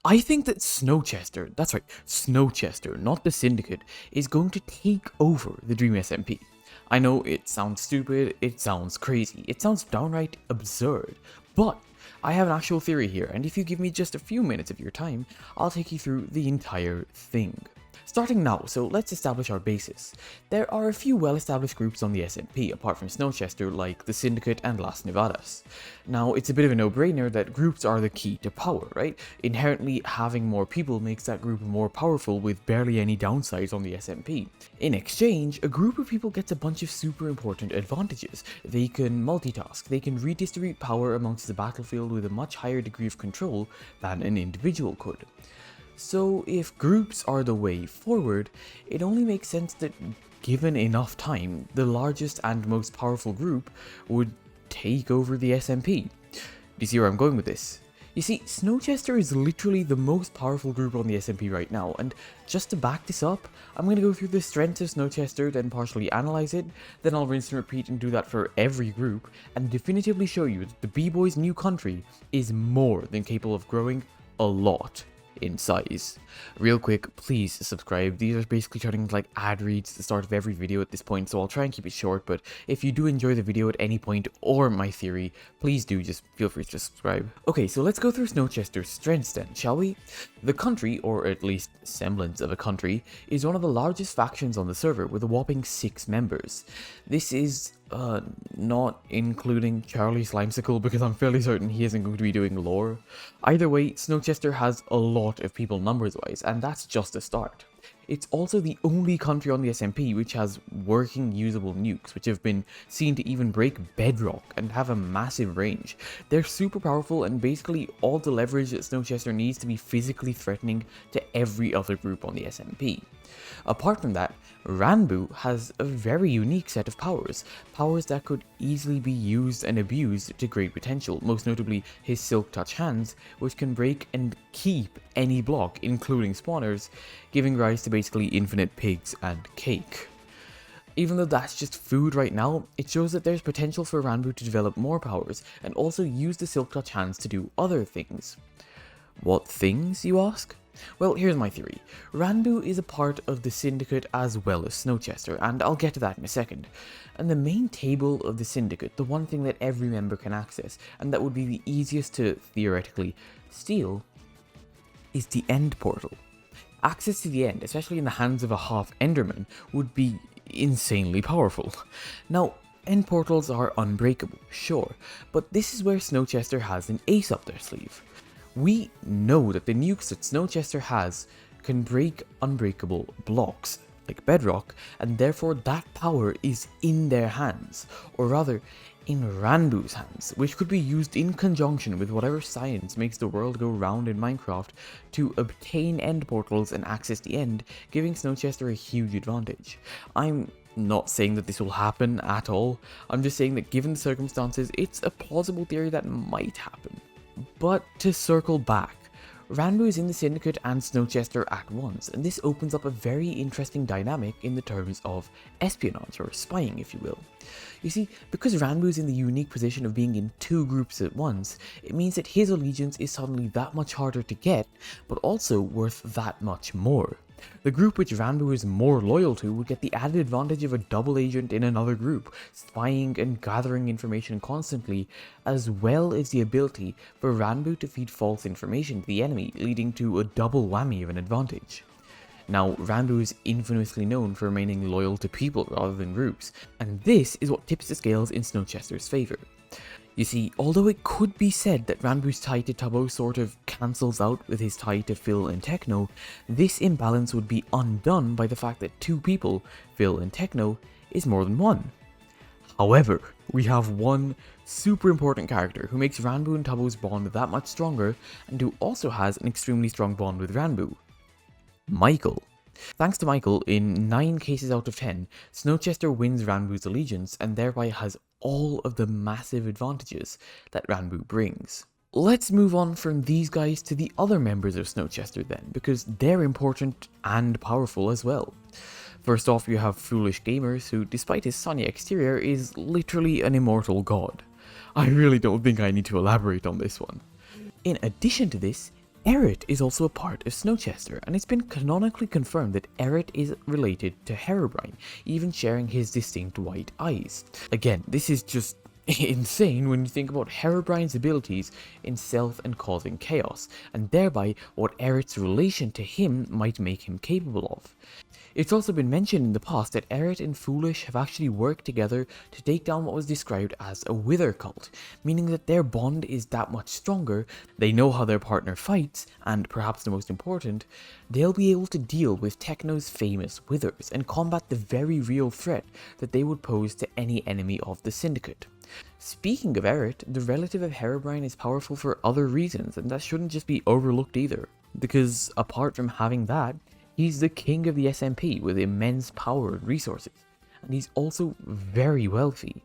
I think that Snowchester, that's right, Snowchester, not the Syndicate, is going to take over the Dream SMP. I know it sounds stupid, it sounds crazy, it sounds downright absurd, but I have an actual theory here, and if you give me just a few minutes of your time, I'll take you through the entire thing. Starting now, so let's establish our basis. There are a few well-established groups on the SMP, apart from Snowchester, like the Syndicate and Las Nevadas. Now, it's a bit of a no-brainer that groups are the key to power, right? Inherently, having more people makes that group more powerful with barely any downsides on the SMP. In exchange, a group of people gets a bunch of super important advantages. They can multitask, they can redistribute power amongst the battlefield with a much higher degree of control than an individual could. So if groups are the way forward, it only makes sense that given enough time, the largest and most powerful group would take over the SMP. Do you see where I'm going with this? You see, Snowchester is literally the most powerful group on the SMP right now, and just to back this up, I'm going to go through the strengths of Snowchester, then partially analyze it, then I'll rinse and repeat and do that for every group, and definitively show you that the B-Boys' new country is more than capable of growing a lot in size. Real quick, please subscribe. These are basically turning into like ad reads at the start of every video at this point, so I'll try and keep it short, but if you do enjoy the video at any point or my theory, please do just feel free to subscribe. Okay, so let's go through Snowchester's strengths then, shall we? The country, or at least semblance of a country, is one of the largest factions on the server with a whopping 6 members. This is not including Charlie Slimesicle, because I'm fairly certain he isn't going to be doing lore. Either way, Snowchester has a lot of people numbers wise, and that's just a start. It's also the only country on the SMP which has working usable nukes, which have been seen to even break bedrock and have a massive range. They're super powerful and basically all the leverage that Snowchester needs to be physically threatening to every other group on the SMP. Apart from that, Ranboo has a very unique set of powers that could easily be used and abused to great potential, most notably his Silk Touch hands, which can break and keep any block, including spawners, giving rise to basically infinite pigs and cake. Even though that's just food right now, it shows that there's potential for Ranboo to develop more powers and also use the Silk Touch hands to do other things. What things, you ask? Well, here's my theory. Ranboo is a part of the Syndicate as well as Snowchester, and I'll get to that in a second. And the main table of the Syndicate, the one thing that every member can access, and that would be the easiest to, theoretically, steal, is the End Portal. Access to the End, especially in the hands of a half Enderman, would be insanely powerful. Now, End Portals are unbreakable, sure, but this is where Snowchester has an ace up their sleeve. We know that the nukes that Snowchester has can break unbreakable blocks, like bedrock, and therefore that power is in their hands, or rather, in Ranboo's hands, which could be used in conjunction with whatever science makes the world go round in Minecraft to obtain end portals and access the end, giving Snowchester a huge advantage. I'm not saying that this will happen at all, I'm just saying that given the circumstances, it's a plausible theory that might happen. But to circle back, Ranboo is in the Syndicate and Snowchester at once, and this opens up a very interesting dynamic in the terms of espionage, or spying if you will. You see, because Ranboo is in the unique position of being in 2 groups at once, it means that his allegiance is suddenly that much harder to get, but also worth that much more. The group which Ranboo is more loyal to would get the added advantage of a double agent in another group, spying and gathering information constantly, as well as the ability for Ranboo to feed false information to the enemy, leading to a double whammy of an advantage. Now, Ranboo is infamously known for remaining loyal to people rather than groups, and this is what tips the scales in Snowchester's favour. You see, although it could be said that Ranboo's tie to Tubbo sort of cancels out with his tie to Phil and Techno, this imbalance would be undone by the fact that 2 people, Phil and Techno, is more than 1. However, we have one super important character who makes Ranboo and Tubbo's bond that much stronger, and who also has an extremely strong bond with Ranboo. Michael. Thanks to Michael, in 9 cases out of 10, Snowchester wins Ranboo's allegiance and thereby has all of the massive advantages that Ranboo brings. Let's move on from these guys to the other members of Snowchester then, because they're important and powerful as well. First off, you have Foolish Gamers, who despite his sunny exterior is literally an immortal god. I really don't think I need to elaborate on this one. In addition to this, Eret is also a part of Snowchester, and it's been canonically confirmed that Eret is related to Herobrine, even sharing his distinct white eyes. Again, this is just insane when you think about Herobrine's abilities in stealth and causing chaos, and thereby what Eret's relation to him might make him capable of. It's also been mentioned in the past that Eret and Foolish have actually worked together to take down what was described as a wither cult, meaning that their bond is that much stronger, they know how their partner fights, and perhaps the most important, they'll be able to deal with Techno's famous withers and combat the very real threat that they would pose to any enemy of the Syndicate. Speaking of Eret, the relative of Herobrine is powerful for other reasons, and that shouldn't just be overlooked either, because apart from having that, he's the king of the SMP with immense power and resources, and he's also very wealthy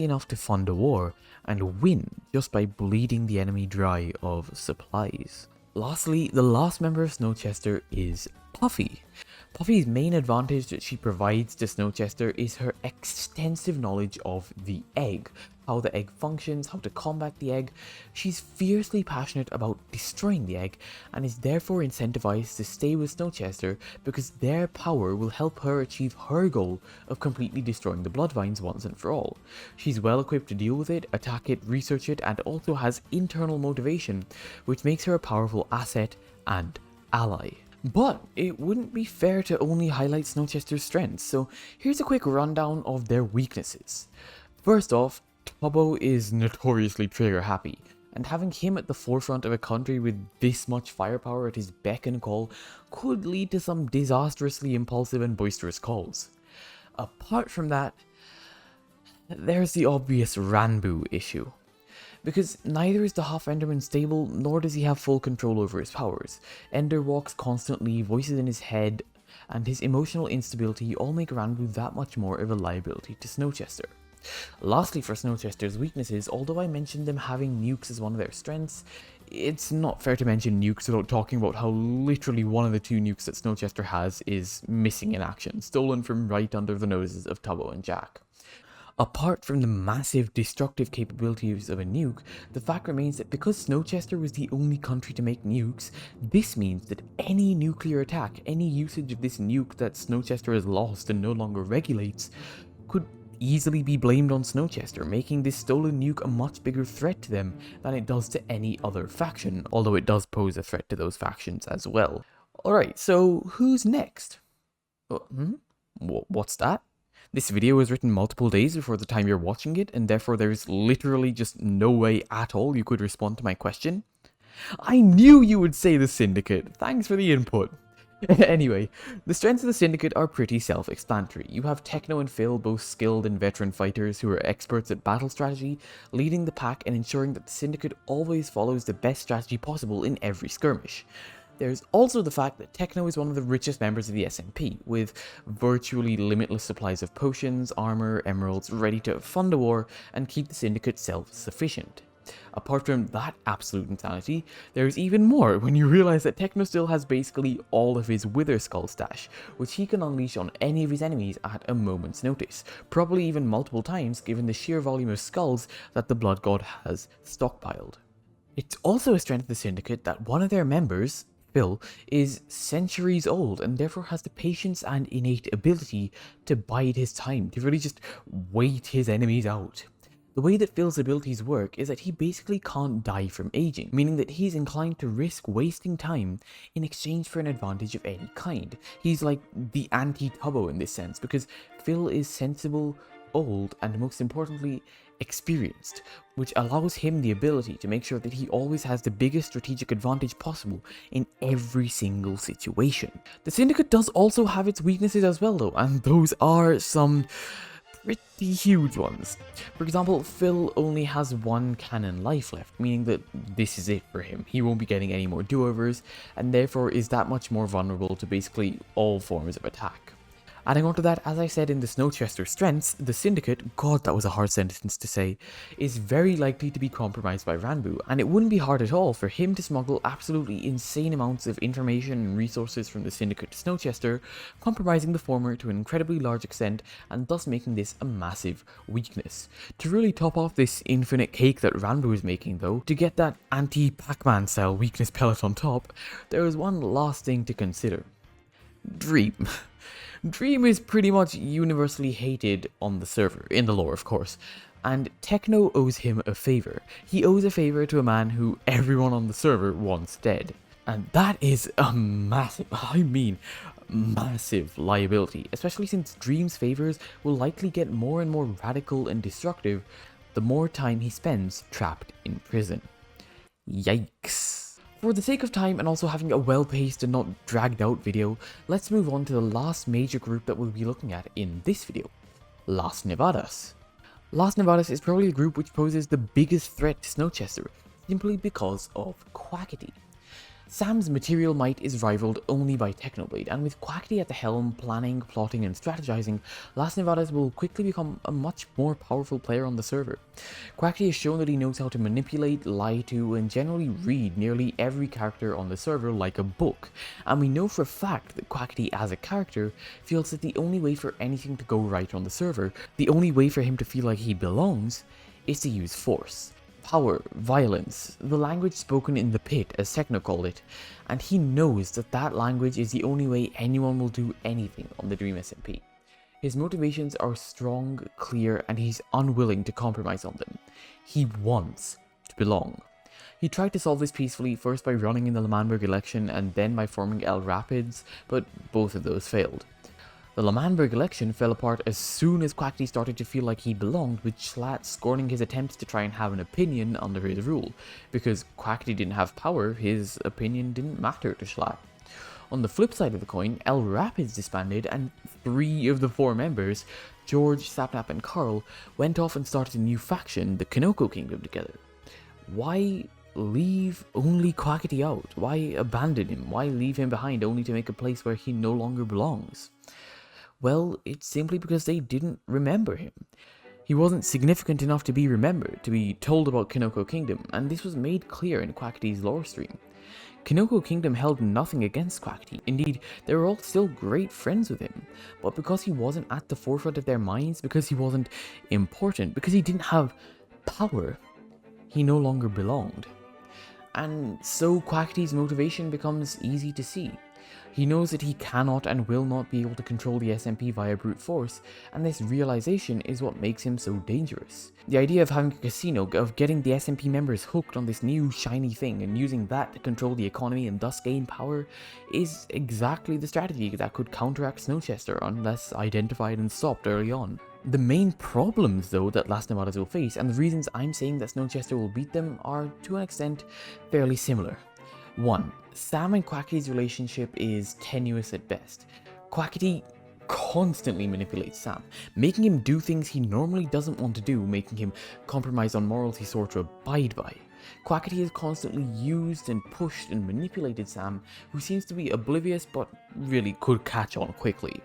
enough to fund a war and win just by bleeding the enemy dry of supplies. Lastly, the last member of Snowchester is Puffy. Puffy's main advantage that she provides to Snowchester is her extensive knowledge of the egg, how the egg functions, how to combat the egg. She's fiercely passionate about destroying the egg and is therefore incentivized to stay with Snowchester because their power will help her achieve her goal of completely destroying the Bloodvines once and for all. She's well equipped to deal with it, attack it, research it, and also has internal motivation, which makes her a powerful asset and ally. But it wouldn't be fair to only highlight Snowchester's strengths, so here's a quick rundown of their weaknesses. First off, Tubbo is notoriously trigger happy, and having him at the forefront of a country with this much firepower at his beck and call could lead to some disastrously impulsive and boisterous calls. Apart from that, there's the obvious Ranboo issue. Because neither is the Half Enderman stable, nor does he have full control over his powers. Ender walks constantly, voices in his head, and his emotional instability all make Ranboo that much more of a liability to Snowchester. Lastly, for Snowchester's weaknesses, although I mentioned them having nukes as one of their strengths, it's not fair to mention nukes without talking about how literally one of the two nukes that Snowchester has is missing in action, stolen from right under the noses of Tubbo and Jack. Apart from the massive destructive capabilities of a nuke, the fact remains that because Snowchester was the only country to make nukes, this means that any nuclear attack, any usage of this nuke that Snowchester has lost and no longer regulates, could easily be blamed on Snowchester, making this stolen nuke a much bigger threat to them than it does to any other faction, although it does pose a threat to those factions as well. Alright, so who's next? What's that? This video was written multiple days before the time you're watching it, and therefore there's literally just no way at all you could respond to my question. I knew you would say the Syndicate. Thanks for the input. Anyway, the strengths of the Syndicate are pretty self-explanatory. You have Techno and Phil, both skilled and veteran fighters who are experts at battle strategy, leading the pack and ensuring that the Syndicate always follows the best strategy possible in every skirmish. There's also the fact that Techno is one of the richest members of the SMP, with virtually limitless supplies of potions, armor, emeralds, ready to fund a war and keep the Syndicate self-sufficient. Apart from that absolute insanity, there's even more when you realize that Techno still has basically all of his Wither Skull stash, which he can unleash on any of his enemies at a moment's notice, probably even multiple times given the sheer volume of skulls that the Blood God has stockpiled. It's also a strength of the Syndicate that one of their members, Phil, is centuries old and therefore has the patience and innate ability to bide his time, to really just wait his enemies out. The way that Phil's abilities work is that he basically can't die from aging, meaning that he's inclined to risk wasting time in exchange for an advantage of any kind. He's like the anti-Tubbo in this sense, because Phil is sensible, old, and most importantly, experienced, which allows him the ability to make sure that he always has the biggest strategic advantage possible in every single situation. The Syndicate does also have its weaknesses as well though, and those are some pretty huge ones. For example, Phil only has one cannon life left, meaning that this is it for him. He won't be getting any more do-overs, and therefore is that much more vulnerable to basically all forms of attack. Adding on to that, as I said in the Snowchester strengths, the Syndicate, god that was a hard sentence to say, is very likely to be compromised by Ranboo, and it wouldn't be hard at all for him to smuggle absolutely insane amounts of information and resources from the Syndicate to Snowchester, compromising the former to an incredibly large extent and thus making this a massive weakness. To really top off this infinite cake that Ranboo is making though, to get that anti-Pac-Man style weakness pellet on top, there is one last thing to consider. Dream. Dream is pretty much universally hated on the server, in the lore of course, and Techno owes him a favor. He owes a favor to a man who everyone on the server wants dead. And that is a massive liability, especially since Dream's favors will likely get more and more radical and destructive the more time he spends trapped in prison. Yikes. For the sake of time and also having a well-paced and not dragged out video, let's move on to the last major group that we'll be looking at in this video, Las Nevadas. Las Nevadas is probably the group which poses the biggest threat to Snowchester, simply because of Quackity. Sam's material might is rivaled only by Technoblade, and with Quackity at the helm, planning, plotting, and strategizing, Las Nevadas will quickly become a much more powerful player on the server. Quackity has shown that he knows how to manipulate, lie to, and generally read nearly every character on the server like a book, and we know for a fact that Quackity as a character feels that the only way for anything to go right on the server, the only way for him to feel like he belongs, is to use force. Power, violence, the language spoken in the pit, as Techno called it, and he knows that that language is the only way anyone will do anything on the Dream SMP. His motivations are strong, clear, and he's unwilling to compromise on them. He wants to belong. He tried to solve this peacefully, first by running in the LEMMiNO election and then by forming L Rapids, but both of those failed. The LEMMiNO election fell apart as soon as Quackity started to feel like he belonged, with Schlatt scorning his attempts to try and have an opinion under his rule. Because Quackity didn't have power, his opinion didn't matter to Schlatt. On the flip side of the coin, L Rapids disbanded and 3 of the 4 members, George, Sapnap, and Carl, went off and started a new faction, the Kanoko Kingdom, together. Why leave only Quackity out? Why abandon him? Why leave him behind only to make a place where he no longer belongs? Well, it's simply because they didn't remember him. He wasn't significant enough to be remembered, to be told about Kanoko Kingdom, and this was made clear in Quackity's lore stream. Kanoko Kingdom held nothing against Quackity. Indeed, they were all still great friends with him, but because he wasn't at the forefront of their minds, because he wasn't important, because he didn't have power, he no longer belonged. And so Quackity's motivation becomes easy to see. He knows that he cannot and will not be able to control the SMP via brute force, and this realization is what makes him so dangerous. The idea of having a casino, of getting the SMP members hooked on this new shiny thing and using that to control the economy and thus gain power, is exactly the strategy that could counteract Snowchester unless identified and stopped early on. The main problems though that Las Nevadas will face, and the reasons I'm saying that Snowchester will beat them, are to an extent fairly similar. 1. Sam and Quackity's relationship is tenuous at best. Quackity constantly manipulates Sam, making him do things he normally doesn't want to do, making him compromise on morals he swore to abide by. Quackity has constantly used and pushed and manipulated Sam, who seems to be oblivious but really could catch on quickly.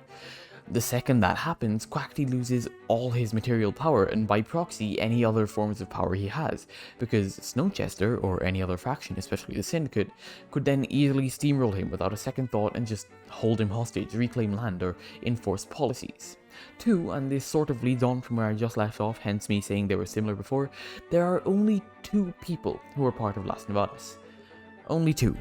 The second that happens, Quackity loses all his material power and by proxy any other forms of power he has, because Snowchester, or any other faction, especially the Syndicate, could then easily steamroll him without a second thought and just hold him hostage, reclaim land, or enforce policies. 2, and this sort of leads on from where I just left off, hence me saying they were similar before, there are only 2 people who are part of Las Nevadas. Only 2.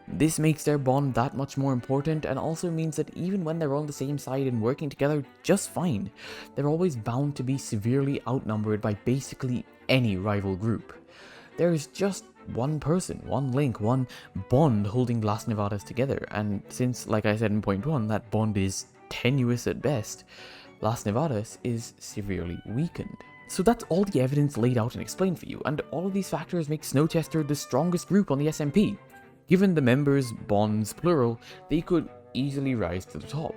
This makes their bond that much more important, and also means that even when they're on the same side and working together just fine, they're always bound to be severely outnumbered by basically any rival group. There is just one person, one link, one bond holding Las Nevadas together, and since, like I said in point 1, that bond is tenuous at best, Las Nevadas is severely weakened. So that's all the evidence laid out and explained for you, and all of these factors make Snowchester the strongest group on the SMP. Given the members' bonds plural, they could easily rise to the top.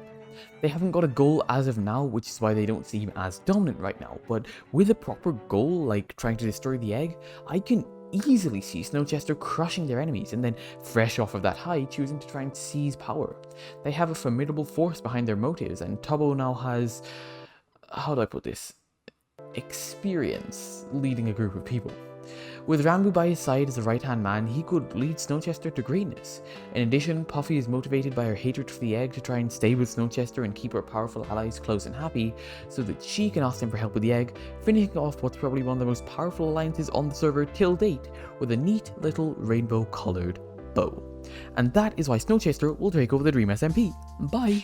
They haven't got a goal as of now, which is why they don't seem as dominant right now, but with a proper goal, like trying to destroy the egg, I can easily see Snowchester crushing their enemies and then, fresh off of that high, choosing to try and seize power. They have a formidable force behind their motives, and Tubbo now has, how do I put this, experience leading a group of people. With Ranboo by his side as a right-hand man, he could lead Snowchester to greatness. In addition, Puffy is motivated by her hatred for the egg to try and stay with Snowchester and keep her powerful allies close and happy, so that she can ask them for help with the egg, finishing off what's probably one of the most powerful alliances on the server till date, with a neat little rainbow-coloured bow. And that is why Snowchester will take over the Dream SMP. Bye!